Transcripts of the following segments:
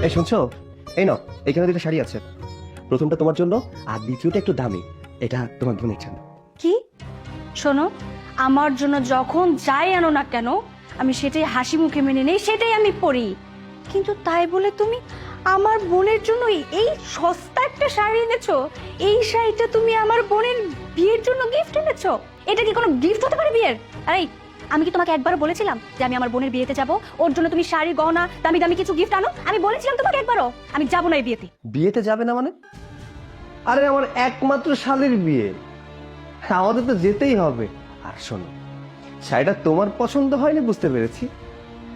এই শুনছো, এই নাও, এখানে দুটো শাড়ি আছে। প্রথমটা তোমার জন্য আর দ্বিতীয়টা একটু দামি। এটা তোমার বোনের জন্য। কি? শোনো, আমার জন্য যখন যাই আনো না কেন আমি সেটাই হাসি মুখে মেনে নেই, সেটাই আমি পরি। কিন্তু তাই বলে তুমি আমার বোনের জন্য এই সস্তা একটা শাড়ি এনেছো? এই শাড়িটা তুমি আমার বোনের বিয়ের জন্য গিফট এনেছো? এটা কি কোনো গিফট হতে পারে বিয়ের? আরে আমি কি তোমাকে একবার বলেছিলাম যে আমি আমার বোনের বিয়েতে যাব, ওর জন্য তুমি শাড়ি গহনা দামি দামি কিছু গিফট আনো? আমি বলেছিলাম তোমাকে একবারও আমি যাব না এই বিয়েতে। বিয়েতে যাবে না মানে? আরে আমার একমাত্র শালীর বিয়ে, আমাদের তো যেতেই হবে। আর শোনো, শাড়িটা তোমার পছন্দ হয়নি বুঝতে পেরেছি,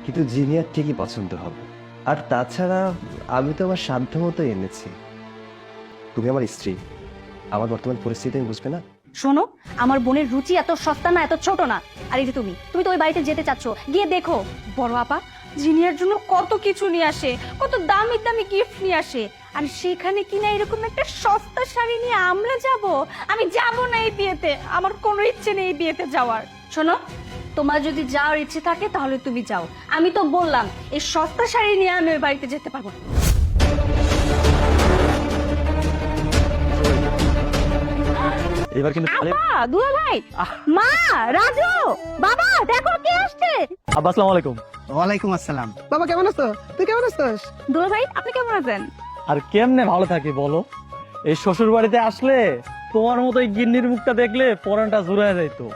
কিন্তু জিনিয়ার ঠিকই পছন্দ হবে। আর তাছাড়া আমি তো আমার সাধ্য মতো এনেছি। তুমি আমার স্ত্রী, আমার বর্তমান পরিস্থিতি তুমি বুঝবে না? শোনো, আমার বোনের রুচি এত সস্তা না, এত ছোট না। আর এই যে তুমি তো ওই বাড়িতে যেতে চাচ্ছ, গিয়ে দেখো বড় আপা জিনিয়ার জন্য কত কিছু নিয়ে আসে, কত দামি দামি গিফট নিয়ে আসে। আর সেখানে কিনা এরকম একটা সস্তা শাড়ি নিয়ে আমরা যাব? আমি যাব না এই বিয়েতে, আমার কোনো ইচ্ছে নেই এই বিয়েতে যাওয়ার। শোনো, তোমার যদি যাওয়ার ইচ্ছে থাকে তাহলে তুমি যাও, আমি তো বললাম এই সস্তা শাড়ি নিয়ে আমি ওই বাড়িতে যেতে পারবো না। এবার কিন্তু দুলা ভাই, মা, রাজু, বাবা, দেখো কে আসছে। আব্বা আসসালামু আলাইকুম। ওয়ালাইকুম আসসালাম। বাবা কেমন আছো? তুই কেমন আছিস? দুলা ভাই, আপনি কেমন আছেন? আর কেমনে ভালো থাকি বলো, এই শ্বশুর বাড়িতে আসলে তোমার মতো এই গিন্নির মুখটা দেখলে পরানটা জুড়ায় যাইতো।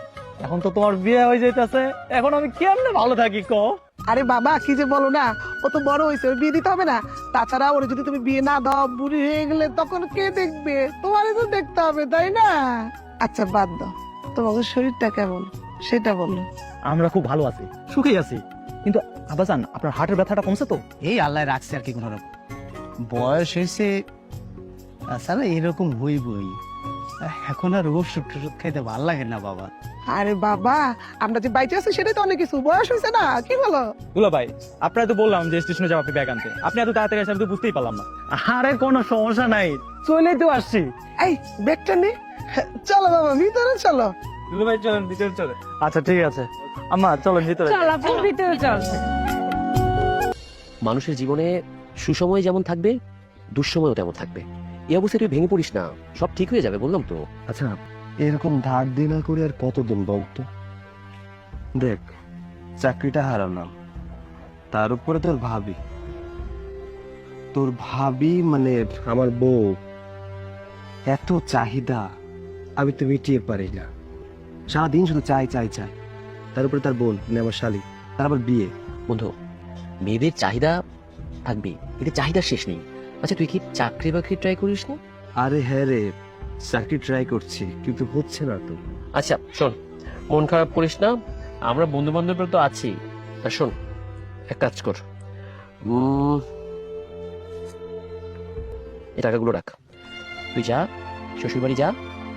এখন তো তোমার বিয়ে হয়ে যাইতেছে, এখন আমি কেমনে ভালো থাকি ক? আরে বাবা কি যে বলো না, ও তো বড় হয়েছে, ওর বিয়ে দিতে হবে না? তাছাড়া ওর যদি তুমি বিয়ে না দাও, বুড়ি হয়ে গেলে তখন কে দেখবে? তোমারই তো দেখতে হবে, তাই না? আচ্ছা বাদ দাও, তোমাদের শরীরটা কেমন সেটা বলো। আমরা খুব ভালো আছি, সুখেই আছি। কিন্তু আব্বাজান, আপনার হার্টের ব্যথাটা কমছে তো? এই আল্লাহ রাখছে আর কি, কোন রকম বয়স হয়েছে, তাছাড়া এরকম হইবই। এখন আর ওষুধ টষুধ খাইতে ভাল লাগে না বাবা। আরে বাবা, আমরা যে বাইচে আছি সেটাই তো অনেক কিছু, বয়স হয়েছে না, কি বলো? দুলা ভাই, আপনারা তো বললাম যে স্টেশনে যাবো আপনি ব্যাগ আনতে, আপনি এত তাড়াতাড়ি আসেন, আমি তো বুঝতেই পারলাম না। আরে কোনো সমস্যা নাই, চলেই তো আসছি। এই ব্যাগটা নে, চলো বাবা ভিতরে চলো। দুলা ভাই চলেন, ভিতরে চলে। আচ্ছা ঠিক আছে আম্মা, চলেন ভিতরে। চল আপু, ভিতরে চল। মানুষের জীবনে সুসময় যেমন থাকবে, দুঃসময়ও তেমন থাকবে। এই অবস্থায় তুই ভেঙে পড়িস না, সব ঠিক হয়ে যাবে, বললাম তো। আচ্ছা, এরকম ধার দেনা করে আর কতদিন বলতো? দেখ, চাকরিটা হারালাম, তার উপরে তোর ভাবি মানে আমার বউ, এত চাহিদা আমি তো মিটিয়ে পারি না। সারাদিন শুধু চাই চাই চাই, তার উপরে তার বোন মানে আমার শালী, তার আবার বিয়ে। বন্ধু, মেয়েদের চাহিদা থাকবে, এতে চাহিদার শেষ নেই। আচ্ছা, তুই কি চাকরি বাকরি ট্রাই করিস না? আরে হ্যাঁ রে, চাকরি ট্রাই করছি কিন্তু হচ্ছে না তো। আচ্ছা শোন, মন খারাপ করিস না, আমরা বন্ধু বান্ধবরা তো আছি। আর শোন, এক কাজ কর, এই টাকাগুলো রাখ, তুই যা শ্বশুর বাড়ি যা,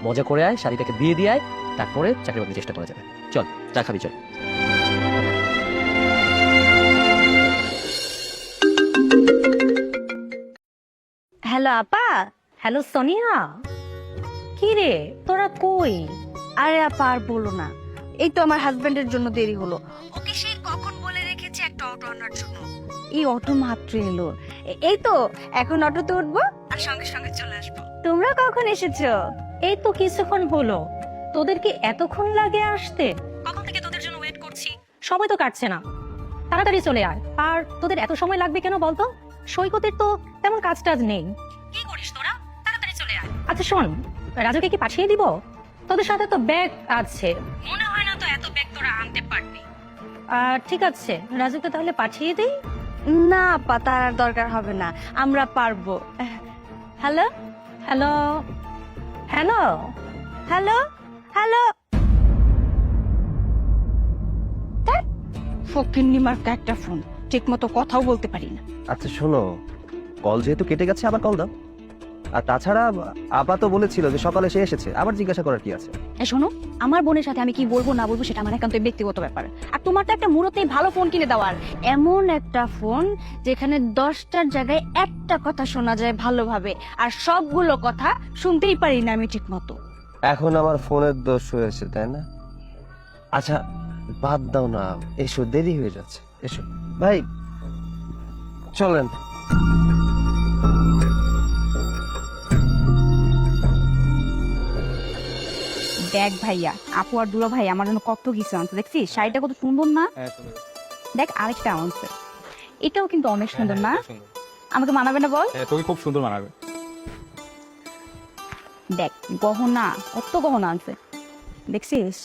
মজা করে আয়, শাড়িটাকে বিয়ে দিয়ে আয়, তারপরে চাকরি বাকরির চেষ্টা করা যাবে। চল, চা খাবি চল। হ্যালো আপা, হ্যালো সোনিয়া, কি রে তোরা কই? আরে আপা আর বলো না, এই তো আমার হাজবেন্ডের জন্য দেরি হলো। ওকে সেই কখন বলে রেখেছে একটা অটো আনার জন্য, এই অটো মাত্র এলো। এই তো এখন অটোতে উঠবো আর সঙ্গে সঙ্গে চলে আসবো। তোমরা কখন এসেছো? এই তো কিছুক্ষণ হলো। তোদের কি এতক্ষণ লাগে আসতে? কখন থেকে তোদের জন্য ওয়েট করছি, সময় তো কাটছে না। তাড়াতাড়ি চলে আয়। আর তোদের এত সময় লাগবে কেন বলতো? সৈকতের তো তেমন কাজ টাজ নেই। কি করিস তোরা? তাড়াতাড়ি চলে আয়। আচ্ছা শোন, রাজুকে কি পাঠিয়ে দিব? তোদের সাথে তো ব্যাগ আছে, মনে হয় না তো এত ব্যাগ তোরা আনতে পারবি। ঠিক আছে, রাজুকে তাহলে পাঠিয়ে দিই। না আপা, তার আর দরকার হবে না, আমরা পারবো। Hello hello hello hello hello, ফকিন্নি মার্কা একটা ফোন, ঠিক মতো কথাও বলতে পারি না। আচ্ছা শোনো, কল যেহেতু কেটে গেছে আবার কল দাও। আর তাছাড়া আপা তো বলেছিল যে সকালে সে এসেছে, আবার জিজ্ঞাসা করার কি আছে? শোনো, আমার বোনের সাথে আমি কি বলবো না বলবো সেটা আমার একান্ত ব্যক্তিগত ব্যাপার। আর তোমার তো একটা মুহূর্তেই ভালো ফোন কিনে দেওয়ার, এমন একটা ফোন যেখানে 10টার জায়গায় একটা কথা শোনা যায় ভালোভাবে, আর সবগুলো কথা শুনতেই পারি না আমি ঠিক মতো। এখন আমার ফোনের দোষ হয়েছে তাই না? আচ্ছা বাদ দাও না, এসো, দেরি হয়ে যাচ্ছে, এসো ভাই, চলেন। দেখ ভাইয়া, আপু আর দুলা ভাই আমার জন্য কত কিছু আনছে, দেখছিস শাড়িটা কত সুন্দর না? দেখ আরেকটা আনছে, এটাও কিন্তু অনেক সুন্দর না? আমাকে মানাবে না বল? তোকে খুব সুন্দর মানাবে। দেখ গহনা, কত গহনা আনছে, দেখছিস?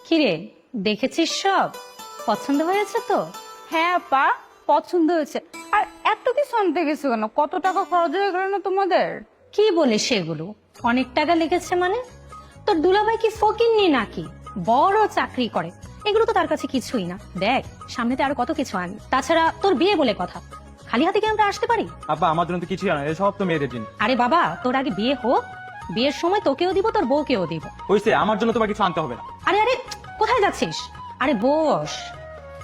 কিরে, দেখেছিস সব? পছন্দ হয়েছে তো? হ্যাঁ আপা, পছন্দ হয়েছে। আর এত কিছু আনতে গেছো কেন? কত টাকা খরচ হয়ে গেল না তোমাদের? কি বলে সেগুলো? অনেক টাকা লেগেছে মানে? তোর দুলাভাই কি ফকিন্নি নাকি? বড় চাকরি করে, এগুলো তো তার কাছে কিছুই না। দেখ সামনেতে আরো কত কিছু আনি। তাছাড়া তোর বিয়ে বলে কথা, খালি হাতে কি আমরা আসতে পারি? আব্বা আমার জন্য তো কিছুই আনা, সব তো মেয়েদের জিনিস। আরে বাবা, তোর আগে বিয়ে হোক, বিয়ের সময় তোকেও দিব, তোর বউকেও দিব। হইছে, আমার জন্য তোমার কিছু আনতে হবে না। আরে আরে, কোথায় যাচ্ছিস? আরে বস,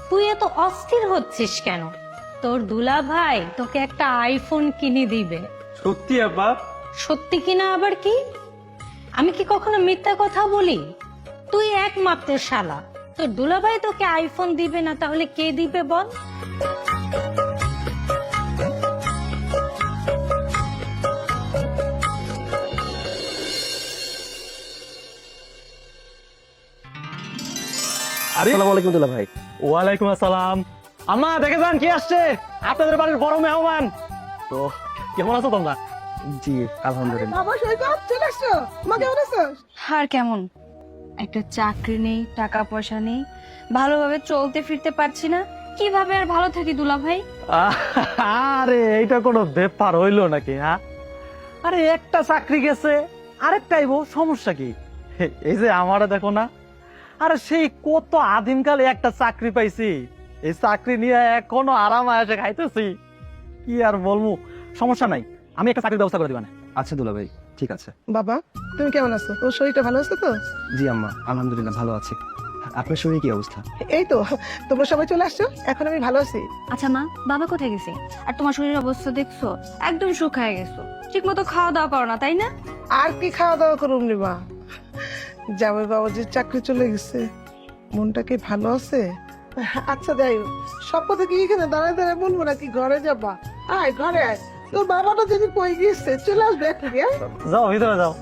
তুই এত অস্থির হচ্ছিস কেন? তোর দুলাভাই তোকে একটা আইফোন কিনে দিবে। সত্যি আব্বা? সত্যি কিনা আবার কি? আমি কি কখনো মিথ্যা কথা বলি? তুই একমাত্র শালা, তোর দুলাভাই তোকে আইফোন দিবে না, তাহলে কে দিবে বল? আসসালামু আলাইকুম দুলা ভাই। ওয়ালাইকুম আসসালাম। আম্মা দেখে যান কি আসছে, আপনাদের বাড়ির বড় মেহমান। তো কেমন আছো তোমরা? জি আলহামদুলিল্লাহ। বাবা সৈকত চলে আসছো, মা কেমন আছো? আর কেমন, একটা চাকরি নেই, টাকা পয়সা নেই, ভালোভাবে চলতে ফিরতে পারছি না, কিভাবে আর ভালো থাকি দুলা ভাই? আরে এইটা কোনো ব্যাপার হইলো নাকি? হ্যাঁ, আরে একটা চাকরি গেছে, আরেকটাই বউ, সমস্যা কি? এই যে আমারে দেখো না, আরে সেই কত আদিমকালে একটা চাকরি পাইছি, এই চাকরি নিয়ে এখনো আরাম আয়াসে খাইতেছি। কি আর বলবো, সমস্যা নাই, আমি একটা চাকরির ব্যবস্থা করে দিবানে। আচ্ছা দুলা ভাই, ঠিক আছে। বাবা তুমি কেমন আছো? তোর শরীরটা ভালো আছে তো? জি আম্মা, আলহামদুলিল্লাহ ভালো আছি। আপনার শরীরে কি অবস্থা? এই তো, তোমরা সবাই চলে আসছো, এখন আমি ভালো আছি। আচ্ছা মা, বাবা কোথায় গেছে? আর তোমার শরীরের অবস্থা দেখছো, একদম শুকায় গেছো, ঠিক মতো খাওয়া দাওয়া করো না, তাই না? আর কি খাওয়া দাওয়া করুম রে মা, জামাই বাবা যে চাকরি চলে গেছে, মনটা কি ভালো আছে? আচ্ছা যাই হোক, সব থেকে এখানে দাঁড়ায় দাঁড়ায় বলবো নাকি ঘরে যাবা? আয় ঘরে আয়, তোর বাবাটা যদি কই গিয়েছে, চলে আসবে এখন। যাও ভিতরে যাও।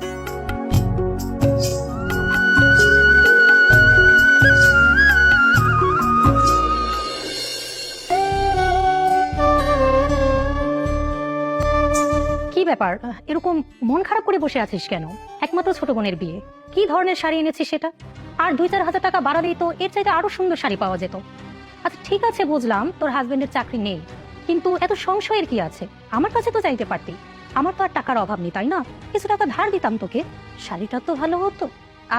কি ব্যাপার, এরকম মন খারাপ করে বসে আছিস কেন? একমাত্র ছোট বোনের বিয়ে, কি ধরনের শাড়ি এনেছিস সেটা? আর 2-4 হাজার টাকা বাড়ালেই তো এর চাইতে আরো সুন্দর শাড়ি পাওয়া যেত। আচ্ছা ঠিক আছে, বুঝলাম তোর হাজবেন্ডের চাকরি নেই, কিন্তু এত সংশয়ের কি আছে? আমার কাছে তো চাইতে পারতি, আমার তো আর টাকার অভাব নেই, তাই না? কিছু টাকা ধার দিতাম তোকে, শাড়িটা তো ভালো হতো।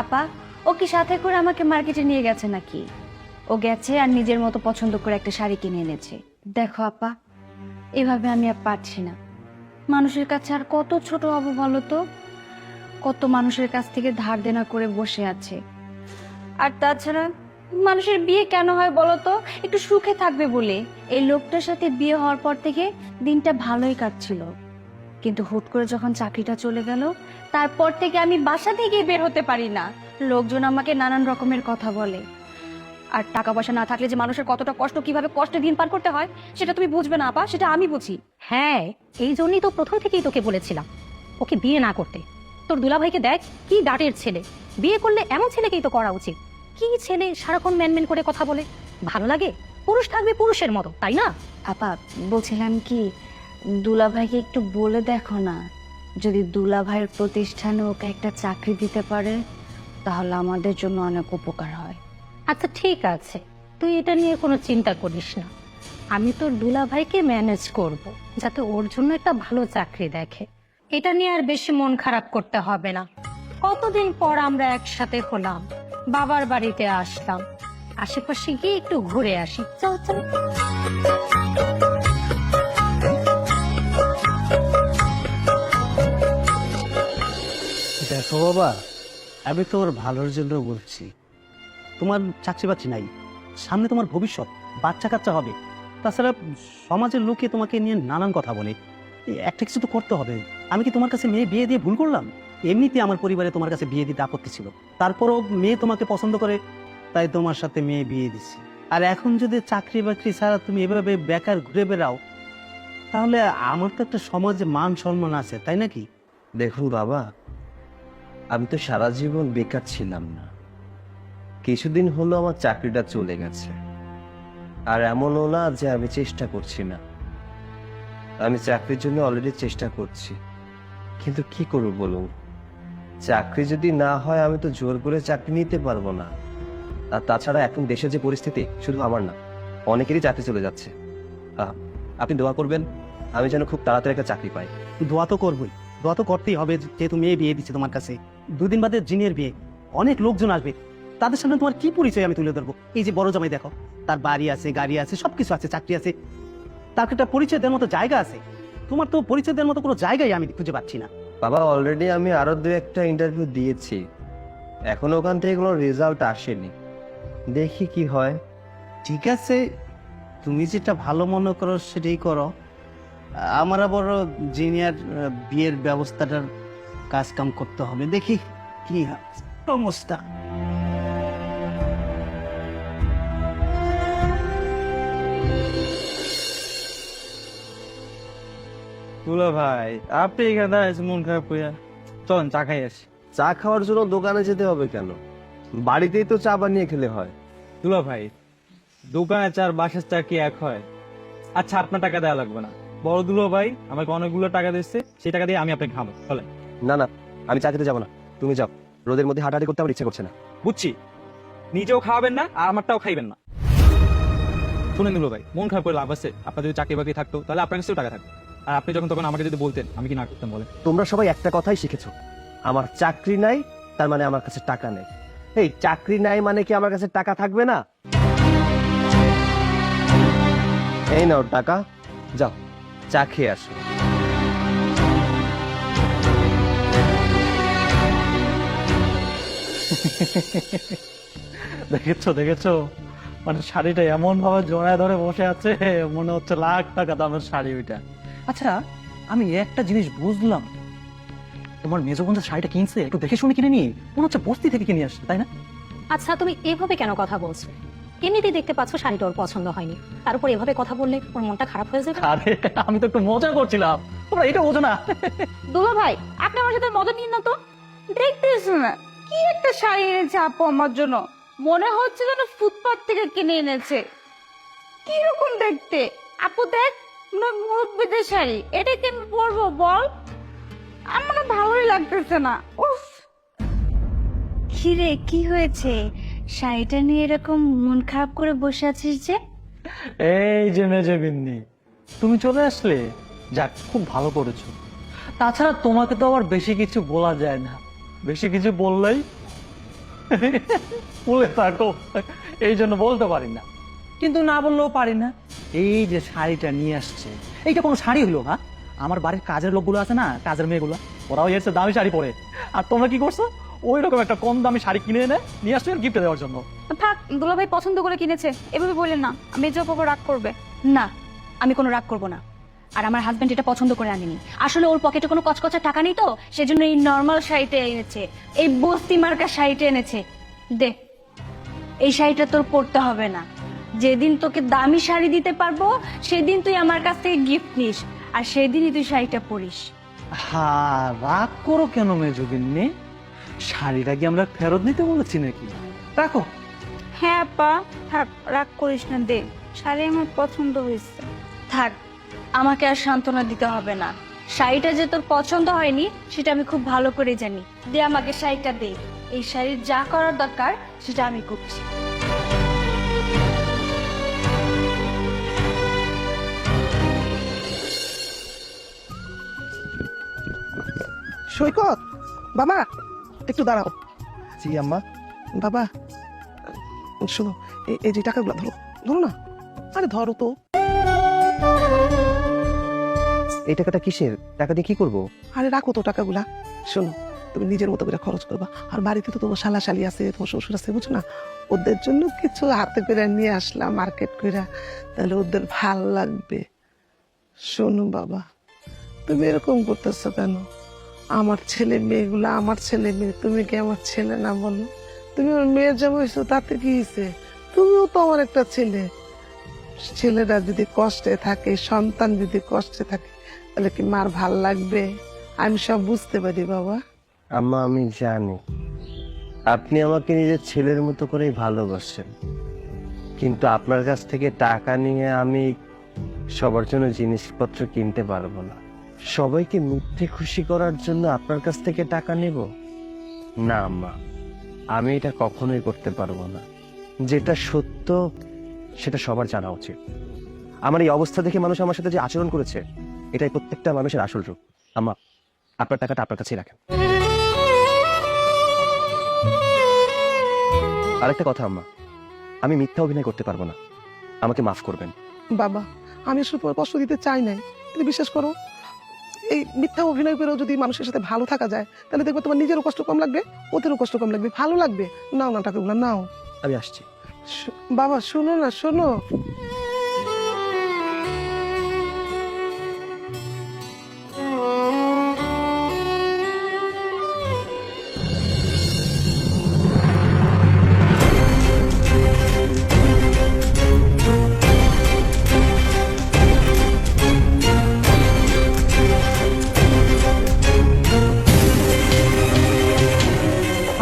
আপা, ও কি সাথে করে আমাকে মার্কেটে নিয়ে গেছে নাকি? ও গেছে আর নিজের মতো পছন্দ করে একটা শাড়ি কিনে এনেছে। দেখো আপা, এভাবে আমি আর পারছি না। মানুষের কাছে আর কত ছোট হবো বলো তো? কত মানুষের কাছ থেকে ধার দেনা করে বসে আছে। আর তাছাড়া মানুষের বিয়ে কেন হয় বলো তো? একটু সুখে থাকবে বলে। এই লোকটার সাথে বিয়ে হওয়ার পর থেকে দিনটা ভালোই কাটছিল, কিন্তু হুট করে যখন চাকরিটা চলে গেল, তারপর থেকে আমি বাসা থেকে বের হতে পারি না। লোকজন আমাকে নানান রকমের কথা বলে। আর টাকা পয়সা না থাকলে যে মানুষের কতটা কষ্ট, কিভাবে কষ্টে দিন পার করতে হয়, সেটা তুমি বুঝবে না আপা, সেটা আমি বুঝি। হ্যাঁ, এই জন্যই তো প্রথম থেকেই তোকে বলেছিলাম ওকে বিয়ে না করতে। তোর দুলাভাইকে দেখ, কি ডাটের ছেলে, বিয়ে করলে এমন ছেলেকেই তো করা উচিত। কি ছেলে সারাক্ষণ ম্যানম্যান করে কথা বলে, ভালো লাগে? পুরুষ থাকবে পুরুষের মতো, তাই না? আপা বলছিলাম কি, দুলাভাইকে একটু বলে দেখো না, যদি দুলাভাইয়ের প্রতিষ্ঠানে ওকে একটা চাকরি দিতে পারে, তাহলে আমাদের জন্য অনেক উপকার হয়। আচ্ছা ঠিক আছে, তুই এটা নিয়ে কোনো চিন্তা করিস না, আমি তোর দুলাভাইকে ম্যানেজ করব, যাতে ওর জন্য একটা ভালো চাকরি দেখে। এটা নিয়ে আর বেশি মন খারাপ করতে হবে না। কতদিন পর আমরা একসাথে হলাম, বাবার বাড়িতে আসলাম, আশেপাশে গিয়ে একটু ঘুরে আসি, চল চল। দেখো বাবা, আমি তোর ভালোর জন্য বলছি। তোমার চাকরি বাকরি নাই, সামনে তোমার ভবিষ্যৎ, বাচ্চা কাচ্চা হবে, তাছাড়া সমাজের লোকে তোমাকে নিয়ে নানান কথা বলে। একটা কিছু তো করতে হবে। আমি কি তোমার কাছে মেয়ে বিয়ে দিয়ে ভুল করলাম? এমনিতে আমার পরিবারে তোমার কাছে বিয়ে দিতে আপত্তি ছিল, তারপরও মেয়ে তোমাকে পছন্দ করে, তাই তোমার সাথে মেয়ে বিয়ে দিচ্ছি। আর এখন যদি চাকরি বাকরি ছাড়া তুমি এভাবে বেকার ঘুরে বেড়াও, তাহলে আমার তো একটা সমাজে মান সম্মান আছে, তাই নাকি? দেখুন বাবা, আমি তো সারা জীবন বেকার ছিলাম না। কিছুদিন হলো আমার চাকরিটা চলে গেছে। আর এমনও না যে আমি চেষ্টা করছি না, আমি চাকরির জন্য অলরেডি চেষ্টা করছি। কিন্তু কি করব বলুন, চাকরি যদি না হয় আমি তো জোর করে চাকরি নিতে পারবো না। আর তাছাড়া এখন দেশের যে পরিস্থিতি, শুধু আমার না, অনেকেরই চাকরি চলে যাচ্ছে। আপনি দোয়া করবেন আমি যেন খুব তাড়াতাড়ি একটা চাকরি পাই। দোয়া তো করবোই, দোয়া তো করতেই হবে, যেহেতু মেয়ে বিয়ে দিচ্ছে তোমার কাছে। 2 দিন বাদে জিনের বিয়ে, অনেক লোকজন আসবে, তাদের সামনে তোমার কি পরিচয় আমি তুলে ধরবো? এই যে বড় জামাই দেখো, তার বাড়ি আছে, গাড়ি আছে, সবকিছু আছে, চাকরি আছে, তার একটা পরিচয় দেওয়ার মতো জায়গা আছে। তোমার তো পরিচয় দেওয়ার মতো কোনো জায়গায় আমি খুঁজে পাচ্ছি না। বাবা, অলরেডি আমি আরো 2-1টা ইন্টারভিউ দিয়েছি, এখন ওখান থেকে কোনো রেজাল্ট আসেনি। দেখি কি হয়। ঠিক আছে, তুমি যেটা ভালো মনে করো সেটাই করো। আমার আবার জিনিয়ার বিয়ের ব্যবস্থাটার কাজ কাম করতে হবে, দেখি কি অবস্থা। দুলা ভাই, আপনি এখানে দাঁড়াইছেন মন খারাপ কইয়া, চলেন চা খাই আসি। চা খাওয়ার জন্য দোকানে যেতে হবে কেন? বাড়িতেই তো চা বানিয়ে খেলে হয়। দুলা ভাই, দোকানে চার বাসার চা কি এক হয়? আচ্ছা, আপনার টাকা দেওয়া লাগবে না, বড় দুলা ভাই আমাকে অনেকগুলো টাকা দিচ্ছে, সেই টাকা দিয়ে আমি আপনাকে খাবো। চলেন। না না, আমি চা খেতে যাবো না, তুমি যাও। রোদের মধ্যে হাঁটাহাঁটি করতে আমার ইচ্ছে করছে না। বুঝছি, নিজেও খাওয়াবেন না আর আমারটাও খাইবেন না। শুনেন দুলা ভাই, মন খারাপ করে লাভ আছে? আপনার যদি চাকরি বাকরি থাকতো তাহলে আপনার কাছেও টাকা থাকতো, আর আপনি যখন তখন আমাকে যদি বলতেন আমি কি না করতাম বলেন? তোমরা সবাই একটা কথাই শিখেছো, আমার চাকরি নাই তার মানে আমার কাছে টাকা নেই। এই চাকরি নাই মানে কি আমার কাছে টাকা থাকবে না? এই নাও টাকা, যাও চা খেয়ে আসো। দেখেছো দেখেছো, মানে শাড়িটা এমন ভাবে জড়ায় ধরে বসে আছে, মনে হচ্ছে লাখ টাকা দামের শাড়ি ওইটা। আচ্ছা, আমি একটা জিনিস বুঝলাম, তোমার মেজো বোন যে শাড়িটা কিনছে একটু দেখে শুনে কিনে নিয়ে, মনে হচ্ছে বস্তি থেকে কিনে আসছে, তাই না? আচ্ছা, তুমি এভাবে কেন কথা বলছো? এমনিতেই দেখতে পাচ্ছ শাড়িটা ওর পছন্দ হয়নি, তার উপর এভাবে কথা বললে ওর মনটা খারাপ হয়ে যাবে। আরে আমি তো একটু মজা করছিলাম, তোমরা এটা বোঝো না। দুলা ভাই, আপনি আমার সাথে মজা নিন না তো। দেখতেছ না কি একটা শাড়ি এনেছে আপু আমার জন্য, মনে হচ্ছে যেন ফুটপাত থেকে কিনে এনেছে। কিরকম দেখতে আপু, দেখ মুরব্বীদের শাড়ি, এটা কি আমি পরবো বল? আমার না ভালোই লাগতেছে না। উফ, কিরে কি হয়েছে? শাড়িটা নিয়ে এরকম মন খারাপ করে বসে আছিস যে? এই যে মেজে বিন্নি, তুমি চলে আসলে, যাক খুব ভালো করেছো। তাছাড়া তোমাকে তো আবার বেশি কিছু বলা যায় না, বেশি কিছু বললেই বলে থাকো, এই জন্য বলতে পারি না, কিন্তু না বললেও পারি না। এই যে শাড়িটা নিয়ে আসছে, এইটা কোনো শাড়ি হলো না? আমার বাড়ির কাজের লোকগুলো আছে না, কাজের মেয়েগুলো, ওরাও এসে দামি শাড়ি পরে, আর তোমরা কি করছো? ওই রকম একটা কম দামি শাড়ি কিনে এনে নিয়ে আসছো গিফট দেওয়ার জন্য। থাক, দুলা ভাই পছন্দ করে কিনেছে, এভাবে বললেন না, মেজো পাপা রাগ করবে। না, আমি কোনো রাগ করব না। আর আমার হাজবেন্ড এটা পছন্দ করে আনেনি, আসলে ওর পকেটে কোনো কচকচা টাকা নেই তো, সেজন্য এই নর্মাল শাড়িটা এনেছে, এই বস্তি মার্কা শাড়িটা এনেছে। দে, এই শাড়িটা তোর পরতে হবে না। যেদিন তোকে দামি শাড়ি দিতে পারবো সেদিন তুই আমার কাছ থেকে গিফট নিস, আর সেদিনই তুই শাড়িটা পরিস। হ্যাঁ, রাগ করো কেন মেজো বিন্নি? শাড়িটা কি আমরা ফেরত নিতে বলেছি নাকি? রাখো। হ্যাঁ আপা, থাক, রাগ করিস না, দে, শাড়ি আমার পছন্দ হয়েছে। থাক, আমাকে আর সান্ত্বনা দিতে হবে না। শাড়িটা যে তোর পছন্দ হয়নি সেটা আমি খুব ভালো করে জানি। দে আমাকে শাড়িটা, দে। এই শাড়ির যা করার দরকার সেটা আমি করছি। সৈকত, বাবা একটু দাঁড়াও। জি আম্মা। বাবা শোনো, এই যে টাকাগুলো ধরো, ধরো না, আরে ধরো তো। এই টাকাটা কিসের? টাকা দিয়ে কি করবো? আরে রাখো তো টাকাগুলা। শোনো, তুমি নিজের মতো করে খরচ করবা, আর বাড়িতে তো তোমার শালা শালি আছে, তোমার শ্বশুর আছে, বুঝছো না? ওদের জন্য কিছু হাতে করে নিয়ে আসলাম মার্কেট করে, তাহলে ওদের ভাল লাগবে। শোনো বাবা, তুমি এরকম করতেছো কেন? আমার ছেলে মেয়েগুলো আমার ছেলে মেয়ে, তুমি কি আমার ছেলে না বলো? তুমি আমার মেয়ের জামাই হয়েছো, তাতে কি হয়েছে? তুমিও তো আমার একটা ছেলে। ছেলেরা যদি কষ্টে থাকে, সন্তান যদি কষ্টে থাকে, তাহলে কি মার ভাল লাগবে? আমি সব বুঝতে পারি বাবা। আম্মা আমি জানি আপনি আমাকে নিজের ছেলের মতো করেই ভালোবাসেন, কিন্তু আপনার কাছ থেকে টাকা নিয়ে আমি সবার জন্য জিনিসপত্র কিনতে পারবো না। সবাইকে মিথ্যে খুশি করার জন্য আপনার কাছ থেকে টাকা নেব না আম্মা, আমি এটা কখনোই করতে পারবো না। যেটা সত্য সেটা সবার জানা উচিত। আমার এই অবস্থা দেখে মানুষ আমার সাথে যে আচরণ করেছে, এটাই প্রত্যেকটা মানুষের আসল রূপ। আম্মা আপনার টাকাটা আপনার কাছেই রাখেন। আরেকটা কথা আম্মা, আমি মিথ্যা অভিনয় করতে পারবো না, আমাকে মাফ করবেন। বাবা আমি আসলে তোমার কষ্ট দিতে চাই নাই, কিন্তু বিশ্বাস করো, এই মিথ্যা অভিনয় করেও যদি মানুষের সাথে ভালো থাকা যায়, তাহলে দেখবে তোমার নিজেরও কষ্ট কম লাগবে, ওদেরও কষ্ট কম লাগবে, ভালো লাগবে। নাও না টাকাগুলো নাও। আমি আসছি। বাবা শোনো না, শোনো।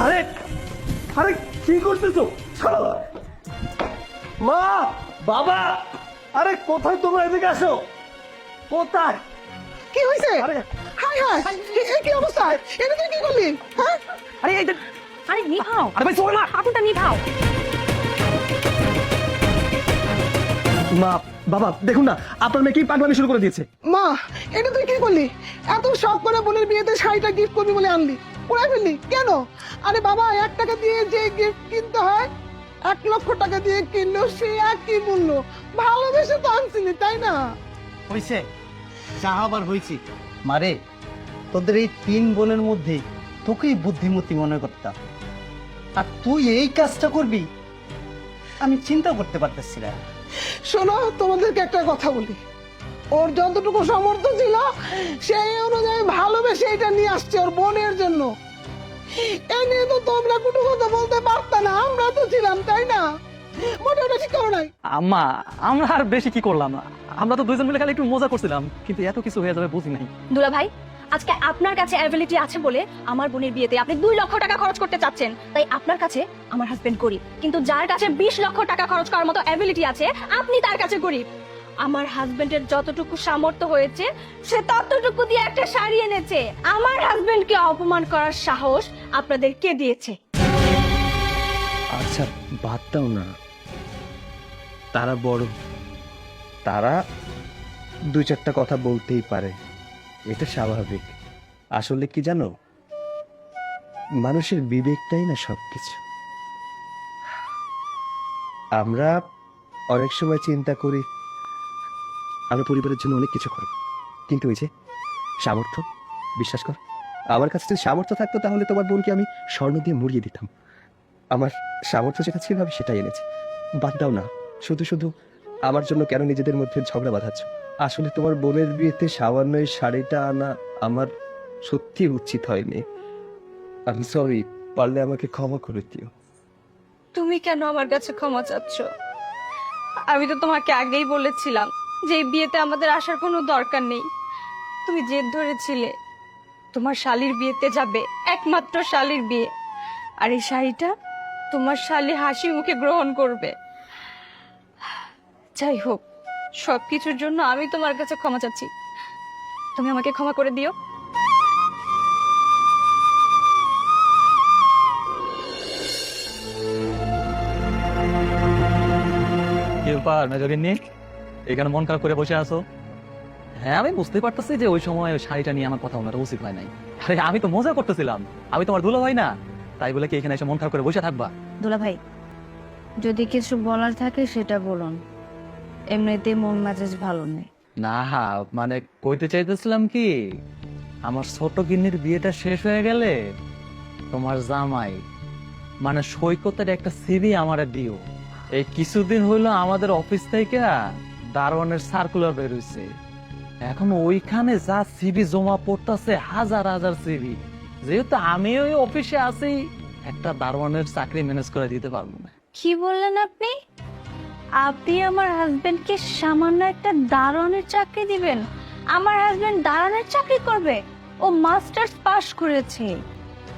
আরে আরে কি করতেছো? মা, বাবা, আরে কোথায় তোমরা? এদিকে আসো। কোথায়? কি হয়েছে? আরে হাই হাই, এই কি অবস্থা? এটা তুই কি করলি? হ্যাঁ আরে আরে নিভাও, আরে ভাই চলো না। আগুনটা নিভাও। মা, বাবা দেখুন না, আপনার মেয়ে কি পাগলামি শুরু করে দিয়েছে। মা, এটা তুই কি করলি? এত শখ করে বোনের বিয়েতে শাড়িটা গিফট করবি বলে আনলি, পুরাই ফেললি কেন? আরে বাবা 1 টাকা দিয়ে যে গিফট কিনতে হয়, 1 লক্ষ টাকা দিয়ে কিনলো সে একই মূল্য। ভালোবেসে তো আনছিলি, তাই না? হয়েছে যা আবার হয়েছি। মারে, তোদের এই 3 বোনের মধ্যে তোকেই বুদ্ধিমতী মনে করতাম, আর তুই এই কাজটা করবি আমি চিন্তা করতে পারতেছি না। শোনো, তোমাদেরকে একটা কথা বলি, ওর যতটুকু সামর্থ্য ছিল সেই অনুযায়ী ভালোবেসে এটা নিয়ে আসছে ওর বোনের জন্য। এ নিয়ে তো তোমরা কোনো কথা বলতে পারতা না, আমরা তো ছিলাম, তাই না? মোটামুটি ঠিক করো নাই। আম্মা, আমরা আর বেশি কি করলাম, আমরা তো দুইজন মিলে খালি একটু মজা করছিলাম, কিন্তু এত কিছু হয়ে যাবে বুঝি নাই। দুলা ভাই, আজকে আপনার কাছে অ্যাবিলিটি আছে বলে আমার বোনের বিয়েতে আপনি 2 লক্ষ টাকা খরচ করতে চাচ্ছেন, তাই আপনার কাছে আমার হাজবেন্ড গরিব। কিন্তু যার কাছে 20 লক্ষ টাকা খরচ করার মতো অ্যাবিলিটি আছে, আপনি তার কাছে গরিব। আমার হাজবেন্ডের যতটুকু সামর্থ্য হয়েছে সে ততটুকু দিয়ে একটা শাড়ি এনেছে। আমার হাজবেন্ডকে অপমান করার সাহস আপনাদের কে দিয়েছে? আচ্ছা বাদ দাও না, তারা বড়, তারা 2-4টা কথা বলতেই পারে, এটা স্বাভাবিক। আসলে কি জানো, মানুষের বিবেকটাই না সবকিছু। আমরা অনেক সময় চিন্তা করি আমরা পরিবারের জন্য অনেক কিছু করি, কিন্তু ওই যে সামর্থ্য, বিশ্বাস কর, আমার কাছে যদি সামর্থ্য থাকতো তাহলে তোমার বোনকে আমি স্বর্ণ দিয়ে মুড়িয়ে দিতাম। আমার সামর্থ্য যেটা ছিল আমি সেটাই এনেছি। বাদ দাও না, শুধু শুধু আমার জন্য কেন নিজেদের মধ্যে ঝগড়া বাঁধাচ্ছ? আসলে তোমার বোনের বিয়েতে সামান্য এই শাড়িটা আনা আমার সত্যি উচিত হয়নি। আমি সরি, পারলে আমাকে ক্ষমা করে দিও। তুমি কেন আমার কাছে ক্ষমা চাচ্ছ? আমি তো তোমাকে আগেই বলেছিলাম যে এই বিয়েতে আমাদের আসার কোনো দরকার নেই। তুমি জেদ ধরেছিলে তোমার শালির বিয়েতে যাবে, একমাত্র শালির বিয়ে, আর এই শাড়িটা তোমার শালি হাসি মুখে গ্রহণ করবে। যাই হোক, সবকিছুর জন্য আমি তোমার কাছে ক্ষমা চাচ্ছি, তুমি আমাকে ক্ষমা করে দিও। কি ব্যাপার মেজরিনী, এখানে মন খারাপ করে বসে আছো? হ্যাঁ আমি বুঝতে পারতেছি যে ওই সময় ওই শাড়িটা নিয়ে আমার কথা বলাটা উচিত হয় নাই। আরে আমি তো মজা করতেছিলাম, আমি তোমার দুলা ভাই না, তাই বলে কি এখানে এসে মন খারাপ করে বসে থাকবা? দুলা ভাই, যদি কিছু বলার থাকে সেটা বলুন, এমনিতে মন মেজাজ ভালো নেই। না মানে কইতে চাইতেছিলাম কি, আমার ছোট গিন্নির বিয়েটা শেষ হয়ে গেলে তোমার জামাই মানে সৈকতের একটা সিভি আমারে দিও। এই কিছুদিন হইলো আমাদের অফিস থেকে দারোয়ানের সার্কুলার বের হইছে, এখন ওইখানে যা সিভি জমা পড়তেছে, হাজার হাজার সিভি। যেহেতু আমি ওই অফিসে আছি, একটা দারোয়ানের চাকরি ম্যানেজ করে দিতে পারবো না। কি বললেন আপনি? আপনি আমার হাজবেন্ডকে সামান্য একটা দারোয়ানের চাকরি দিবেন? আমার হাজবেন্ড দারোয়ানের চাকরি করবে? ও মাস্টার্স পাশ করেছে,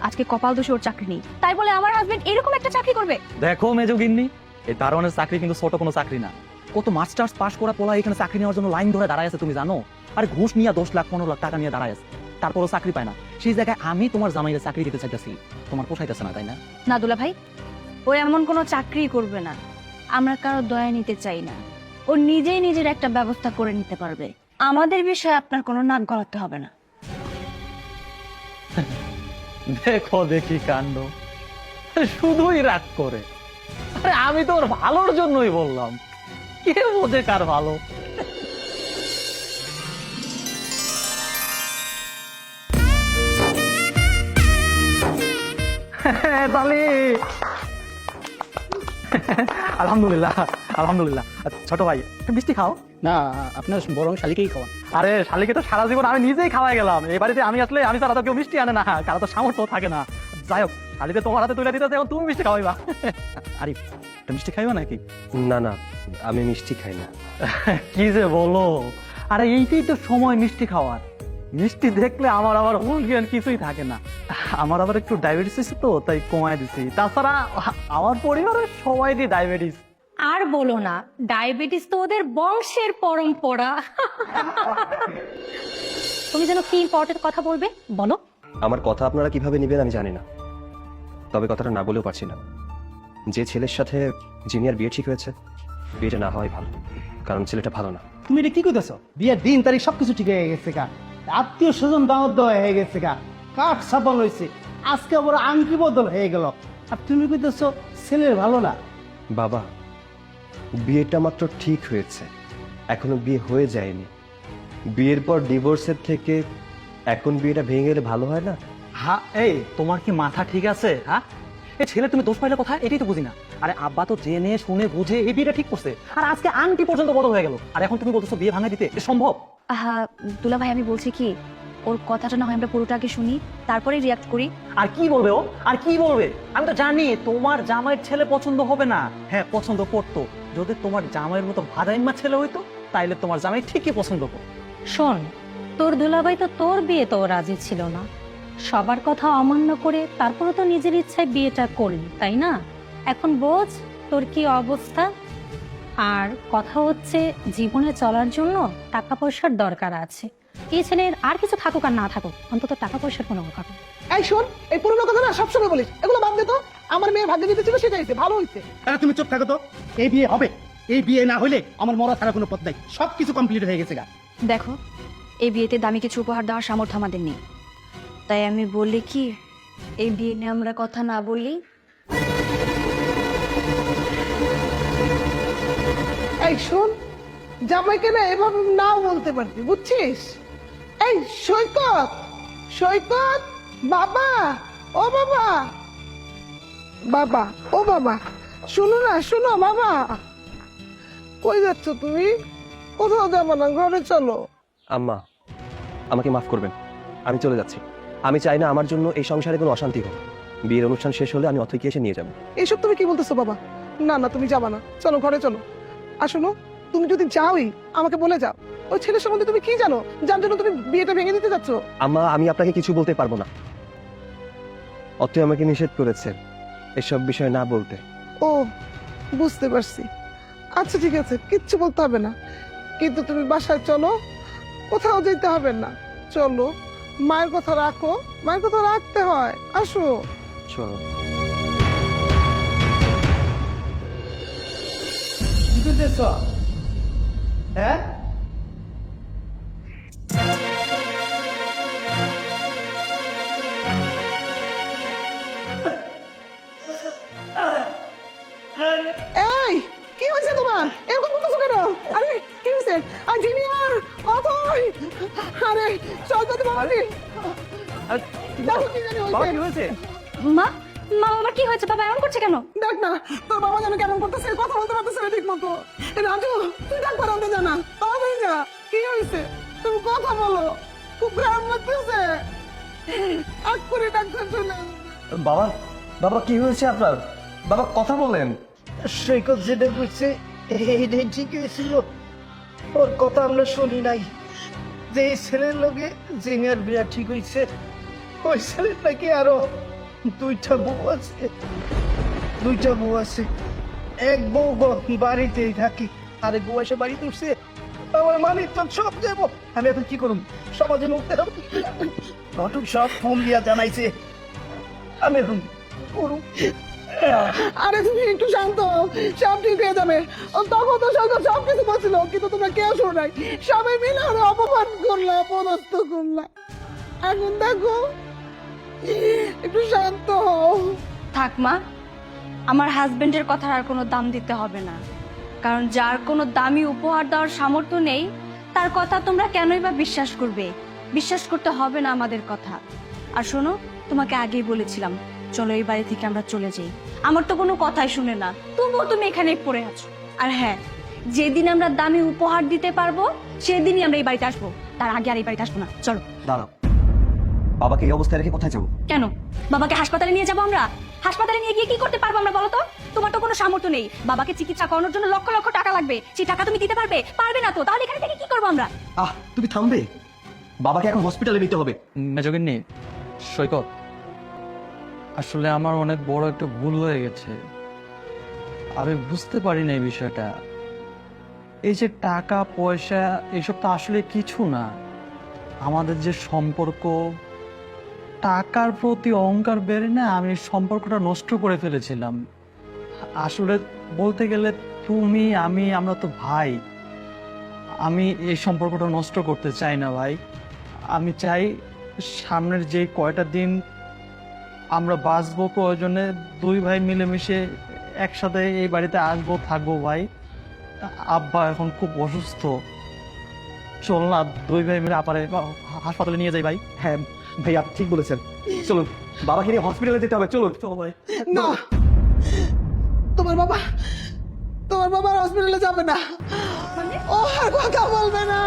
আজকে কপাল দোষে ওর চাকরি নেই, তাই বলে আমার হাজবেন্ড এরকম একটা চাকরি করবে? দেখো মেজগিন্নি, এই দারোয়ানের চাকরি কিন্তু ছোট কোনো চাকরি না। কত মাস্টার্স পাস করা পোলা এখানে চাকরি নেওয়ার জন্য লাইন ধরে দাঁড়ায় আছে তুমি জানো? আর ঘুষ নিয়ে 10 লাখ 15 লাখ টাকা নিয়ে দাঁড়ায় আছে, তারপরও চাকরি পায় না। সেই জায়গায় আমি তোমার জামাইয়ের চাকরি দিতে চাইতেছি, তোমার পোষাইতেছে না তাই না? না দুলা ভাই, ও এমন কোনো চাকরি করবে না। আমরা কারো দয়া নিতে চাই না, ও নিজেই নিজের একটা ব্যবস্থা করে নিতে পারবে। আমাদের বিষয়ে আপনার কোনো নাক গলাতে হবে না। দেখো দেখি কাণ্ড, শুধুই রাগ করে। আরে আমি তো ওর ভালোর জন্যই বললাম, কে বোঝে কার ভালো। তাহলে আলহামদুলিল্লাহ আলহামদুলিল্লাহ। ছোট ভাই একটু মিষ্টি খাও। না, আপনার বরং শালিকেই খাওয়ান। আরে শালিকে তো সারা জীবন আমি নিজেই খাওয়াই গেলাম, এই বাড়িতে আমি আসলে আমি ছাড়া তো কেউ মিষ্টি আনে না, কারো তো সামর্থ্য থাকে না। যাই হোক, শালিতে তোমার হাতে তুলে দিতে এখন তুমি মিষ্টি খাওয়াইবা। আরিফ, একটা মিষ্টি খাইবা নাকি? না না, আমি মিষ্টি খাই না। কি যে বলো, আরে এইটাই তো সময় মিষ্টি খাওয়ার। মিষ্টি দেখলে আমার আবার হুঁশ জ্ঞান কিছুই থাকে না। আমার আবার একটু ডায়াবেটিস আছে তো, তাই কমায় দিছি। তাছাড়া আমার পরিবারের সবাইরই ডায়াবেটিস। আর বলো না, ডায়াবেটিস তো ওদের বংশের পরম্পরা। তুমি যেন কি ইম্পর্টেন্ট কথা বলবে, বলো। আমার কথা আপনারা কিভাবে নেবেন আমি জানি না, তবে কথাটা না বলেও পারছি না। যে ছেলের সাথে জিনিয়ার বিয়ে ঠিক হয়েছে, বিয়েটা না হওয়াই ভালো, কারণ ছেলেটা ভালো না। তুমি এটা কি কইতেছো? বিয়ের দিন তারিখ সবকিছু ঠিক হয়ে গেছে গা, আত্মীয় স্বজন দাওয়াত দেওয়া হয়ে গেছে গা, কাঠ ছাপানো হয়েছে, আজকে আবার আংটি বদল হয়ে গেল, আর তুমি কইতেছো ছেলের ভালো না? বাবা, বিয়েটা মাত্র ঠিক হয়েছে, এখনো বিয়ে হয়ে যায়নি। বিয়ের পর ডিভোর্সের থেকে এখন বিয়েটা ভেঙে গেলে ভালো হয় না? হ্যাঁ, এই তোমার কি মাথা ঠিক আছে? হ্যাঁ, এই ছেলে তুমি দোষ পাইলে কোথায়, এটাই তো বুঝি না। আরে আব্বা তো জেনে শুনে বুঝে এই বিয়েটা ঠিক করছে, আর আজকে আংটি পর্যন্ত বদল হয়ে গেল, আর এখন তুমি বলতেছো বিয়ে ভাঙা দিতে? এ সম্ভব? আহা দুলা ভাই, আমি বলছি কি, ওর কথাটা না হয় আমরা পুরোটা আগে শুনি, তারপরে রিয়াক্ট করি। আর কি বলবে ও, আর কি বলবে? আমি তো জানি তোমার জামাইয়ের ছেলে পছন্দ হবে না। হ্যাঁ, পছন্দ করতো, যদি তোমার জামাইয়ের মতো ভাদাইম্মা ছেলে হইতো, তাইলে তোমার জামাই ঠিকই পছন্দ করতো। শোন, তোর দুলাভাই তো তোর বিয়ে তো রাজি ছিল না, সবার কথা অমান্য করে তারপরে তো নিজের ইচ্ছায় বিয়েটা করলি, তাই না? এখন বোঝ তোর কি অবস্থা। আর কথা হচ্ছে, জীবনে চলার জন্য টাকা পয়সার দরকার আছে। এই ছেলের আর কিছু থাকুক আর না থাকুক, অন্তত টাকা পয়সার কোনো অভাব নেই। এই শোন, এই পুরোনো কথা না সবসময় বলিস, এগুলো বাদ দে তো। আমার মেয়ে ভাগ্যে দিতে ছিল, সেটা হয়েছে, ভালো হয়েছে। আরে তুমি চুপ থাকো তো, এই বিয়ে হবে। এই বিয়ে না হলে আমার মরা ছাড়া কোনো পথ নাই, সবকিছু কমপ্লিট হয়ে গেছে গা। দেখো, এই বিয়েতে দামি কিছু উপহার দেওয়ার সামর্থ্য আমাদের নেই, তাই আমি বললি কি, এই বিয়ে নিয়ে আমরা কথা না বললি। এই শোন, জামাইকে না এভাবে নাও বলতে পারতি, বুঝছিস? এই সৈকত, সৈকত, বাবা, ও বাবা, বাবা, ও বাবা, শুনো না, শুনো বাবা। কই যাচ্ছ তুমি? কোথাও যাবো না, ঘরে চলো। আম্মা, আমাকে মাফ করবেন, আমি চলে যাচ্ছি। আমি চাই না আমার জন্য এই সংসারে কোনো অশান্তি হোক। বিয়ের অনুষ্ঠান শেষ হলে আমি অথৈকে এসে নিয়ে যাবো। এইসব তুমি কি বলতেছো বাবা? না না, তুমি যাবা না, চলো ঘরে চলো। আর শোনো, তুমি যদি যাওই আমাকে বলে যাও, ওই ছেলের সম্বন্ধে তুমি কি জানো, যার জন্য তুমি বিয়েটা ভেঙে দিতে যাচ্ছ? আম্মা, আমি আপনাকে কিছু বলতে পারবো না। অথৈ আমাকে নিষেধ করেছে এসব বিষয় না বলতে। ও, বুঝতে পারছি। আচ্ছা ঠিক আছে, কিচ্ছু বলতে হবে না, কিন্তু তুমি বাসায় চলো, কোথাও যেতে হবে না, চলো। মায়ের কথা রাখো, মায়ের কথা রাখতে হয়, আসো। চলো। কি করতেছ? হ্যাঁ, এই কি হয়েছে তোমার, এরকম করতেছো কেন? আরে কি হয়েছে? আর জিনিয়ার অথই, আরে সৈকত বাবাজি, দেখো কি জানি হয়েছে। মা, মা বাবা কি হয়েছে? বাবা এমন করছে কেন? দেখ না, তোর বাবা যেন কেমন করতেছে, কথা বলতে পারতেছে না ঠিক মতো। রাজু, তুই ডাক্তার আনতে জানা, তাড়াতাড়ি যা। কি হয়েছে তুমি কথা বলো, খুব খারাপ লাগতেছে। আগ করে ডাক্তার চলে আসবে। বাবা, বাবা কি হয়েছে আপনার? বাবা কথা বলেন। সৈকত যেটা করছে এইটাই ঠিক হয়েছিল, ওর কথা আমরা শুনি নাই। যে এই ছেলের লগে জিনিয়ার বিয়া ঠিক হয়েছে, ওই ছেলের নাকি আরো দুইটা বউ আছে। দুইটা বউ আছে, এক বউ বাড়িতেই থাকি, আরেক বউ এসে বাড়িতে উঠছে। আমার মালিক তো সব দেবো, আমি এখন কি করুম? সমাজে মুক্তি ঘটক সব ফোন দিয়া জানাইছে, আমি এখন করুম। আরে তুমি একটু শান্ত হও, সব ঠিক হয়ে যাবে। ও তখন তো সব কিছু বলছিল, কিন্তু তোমরা কেউ শোনো নাই। সবাই মিলে ওরা অপমান করলা, অপদস্থ করলা। এখন দেখো, একটু শান্ত হও। থাক মা, আমার হাজবেন্ডের কথার আর কোনো দাম দিতে হবে না, কারণ যার কোনো দামি উপহার দেওয়ার সামর্থ্য নেই তার কথা তোমরা কেনই বা বিশ্বাস করবে? বিশ্বাস করতে হবে না আমাদের কথা। আর শোনো, তোমাকে আগেই বলেছিলাম চলো এই বাড়ি থেকে আমরা চলে যাই। আমার তো কোনো কথাই শুনে না, তবুও তুমি এখানে পড়ে আছো। আর হ্যাঁ, যেদিন আমরা দামি উপহার দিতে পারবো সেদিনই আমরা এই বাড়িতে আসবো, তার আগে আর এই বাড়িতে আসবো না। চলো। দাঁড়াও, বাবাকে এই অবস্থায় রেখে কোথায় যাবো? কেন, বাবাকে হাসপাতালে নিয়ে যাবো আমরা? হাসপাতালে নিয়ে গিয়ে কি করতে পারবো আমরা বলো তো? তোমার তো কোনো সামর্থ্য নেই, বাবাকে চিকিৎসা করানোর জন্য লক্ষ লক্ষ টাকা লাগবে, সেই টাকা তুমি দিতে পারবে? পারবে না তো, তাহলে এখানে থেকে কি করবো আমরা? তুমি থামবে? বাবাকে এখন হসপিটালে নিতে হবে। মেজগিন্নি, সৈকত, আসলে আমার অনেক বড় একটা ভুল হয়ে গেছে। আমি বুঝতে পারি না এই বিষয়টা। এই যে টাকা পয়সা এইসব তো আসলে কিছু না। আমাদের যে সম্পর্ক, টাকার প্রতি অহংকার বেড়ে না আমি সম্পর্কটা নষ্ট করে ফেলেছিলাম। আসলে বলতে গেলে তুমি আমরা তো ভাই। আমি এই সম্পর্কটা নষ্ট করতে চাই না ভাই। আমি চাই সামনের যে কয়টা দিন আমরা বাঁচবো, প্রয়োজনে দুই ভাই মিলেমিশে একসাথে এই বাড়িতে আসবো, থাকবো ভাই। আব্বা এখন খুব অসুস্থ, চল না দুই ভাই মিলে আপারে হাসপাতালে নিয়ে যাই ভাই। হ্যাঁ ভাইয়া ঠিক বলেছেন, চলুন বাবাকে নিয়ে হসপিটালে যেতে হবে। চলুন। চল ভাই। না, তোমার বাবা আর হসপিটালে যাবে না। ও আর কথা বলবে না।